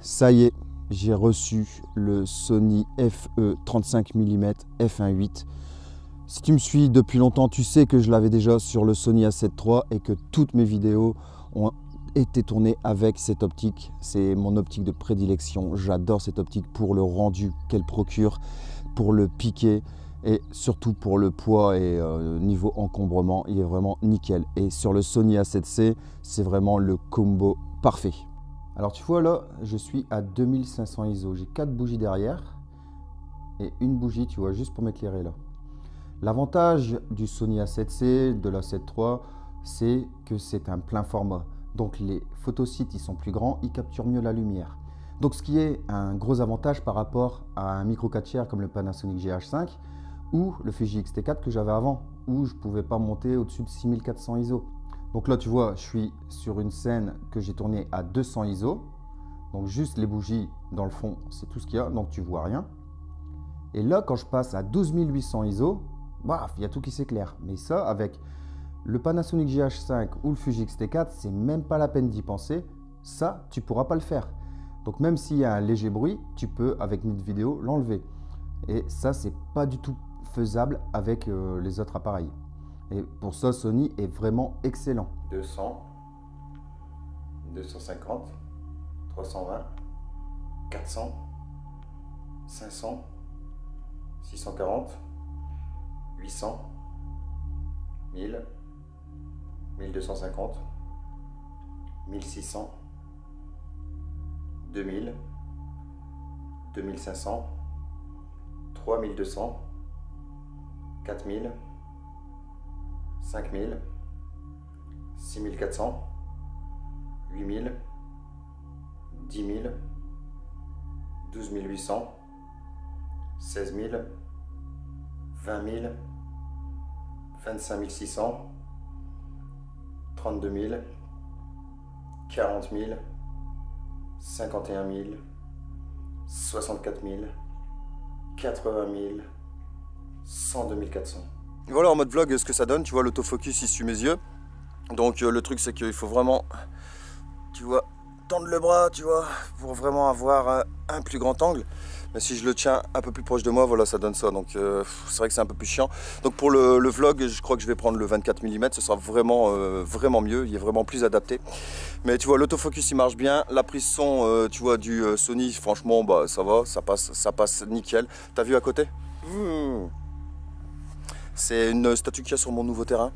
Ça y est, j'ai reçu le Sony FE 35 mm f1.8. Si tu me suis depuis longtemps, tu sais que je l'avais déjà sur le Sony A7 III et que toutes mes vidéos ont été tournées avec cette optique. C'est mon optique de prédilection. J'adore cette optique pour le rendu qu'elle procure, pour le piqué et surtout pour le poids et niveau encombrement. Il est vraiment nickel. Et sur le Sony A7C, c'est vraiment le combo parfait. Alors tu vois là, je suis à 2500 ISO. J'ai 4 bougies derrière et une bougie, tu vois, juste pour m'éclairer là. L'avantage du Sony A7C, de l'A7 III, c'est que c'est un plein format. Donc les photosites, ils sont plus grands, ils capturent mieux la lumière. Donc ce qui est un gros avantage par rapport à un micro 4 tiers comme le Panasonic GH5 ou le Fuji X-T4 que j'avais avant, où je ne pouvais pas monter au-dessus de 6400 ISO. Donc là, tu vois, je suis sur une scène que j'ai tournée à 200 ISO. Donc juste les bougies dans le fond, c'est tout ce qu'il y a, donc tu vois rien. Et là, quand je passe à 12800 ISO, baf, il y a tout qui s'éclaire. Mais ça, avec le Panasonic GH5 ou le Fuji X-T4, c'est même pas la peine d'y penser. Ça, tu pourras pas le faire. Donc même s'il y a un léger bruit, tu peux, avec notre vidéo, l'enlever. Et ça, c'est pas du tout faisable avec les autres appareils. Et pour ça, Sony est vraiment excellent. 200, 250, 320, 400, 500, 640, 800, 1000, 1250, 1600, 2000, 2500, 3200, 4000, 5000, 6400, 8000, 10 000, 12 800, 16 000, 20 000, 25 600, 32 000, 40 000, 51 000, 64 000, 80 000, 102 400. Voilà en mode vlog ce que ça donne, tu vois l'autofocus il suit mes yeux. Donc le truc c'est qu'il faut vraiment, tu vois, tendre le bras, tu vois, pour vraiment avoir un plus grand angle. Mais si je le tiens un peu plus proche de moi, voilà, ça donne ça. Donc c'est vrai que c'est un peu plus chiant. Donc pour le vlog, je crois que je vais prendre le 24 mm, ce sera vraiment, vraiment mieux, il est vraiment plus adapté. Mais tu vois, l'autofocus il marche bien. La prise son, tu vois, du Sony, franchement, bah, ça va, ça passe nickel. T'as vu à côté ? C'est une statue qu'il y a sur mon nouveau terrain.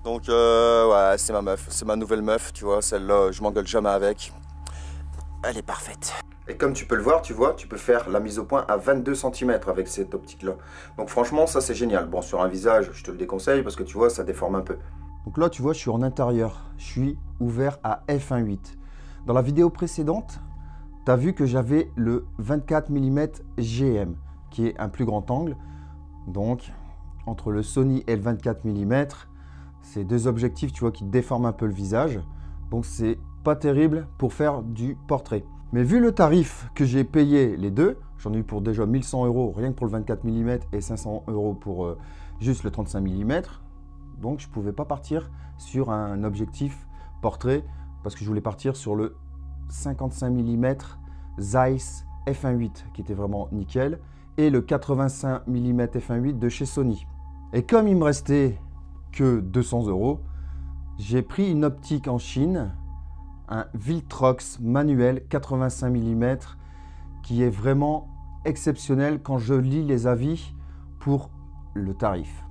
Donc ouais, c'est ma meuf, c'est ma nouvelle meuf, tu vois, celle-là, je m'engueule jamais avec. Elle est parfaite. Et comme tu peux le voir, tu vois, tu peux faire la mise au point à 22 cm avec cette optique-là. Donc franchement, ça c'est génial. Bon, sur un visage, je te le déconseille parce que tu vois, ça déforme un peu. Donc là, tu vois, je suis en intérieur. Je suis ouvert à f1.8. Dans la vidéo précédente, tu as vu que j'avais le 24 mm GM, qui est un plus grand angle. Donc, entre le Sony et le 24 mm, c'est deux objectifs, tu vois, qui déforment un peu le visage. Donc, c'est pas terrible pour faire du portrait. Mais vu le tarif que j'ai payé les deux, j'en ai eu pour déjà 1100 € rien que pour le 24 mm et 500 € pour juste le 35 mm. Donc, je pouvais pas partir sur un objectif portrait parce que je voulais partir sur le 55 mm Zeiss f1.8 qui était vraiment nickel et le 85 mm f1.8 de chez Sony. Et comme il me restait que 200 €, j'ai pris une optique en Chine, un Viltrox manuel 85 mm qui est vraiment exceptionnel quand je lis les avis pour le tarif.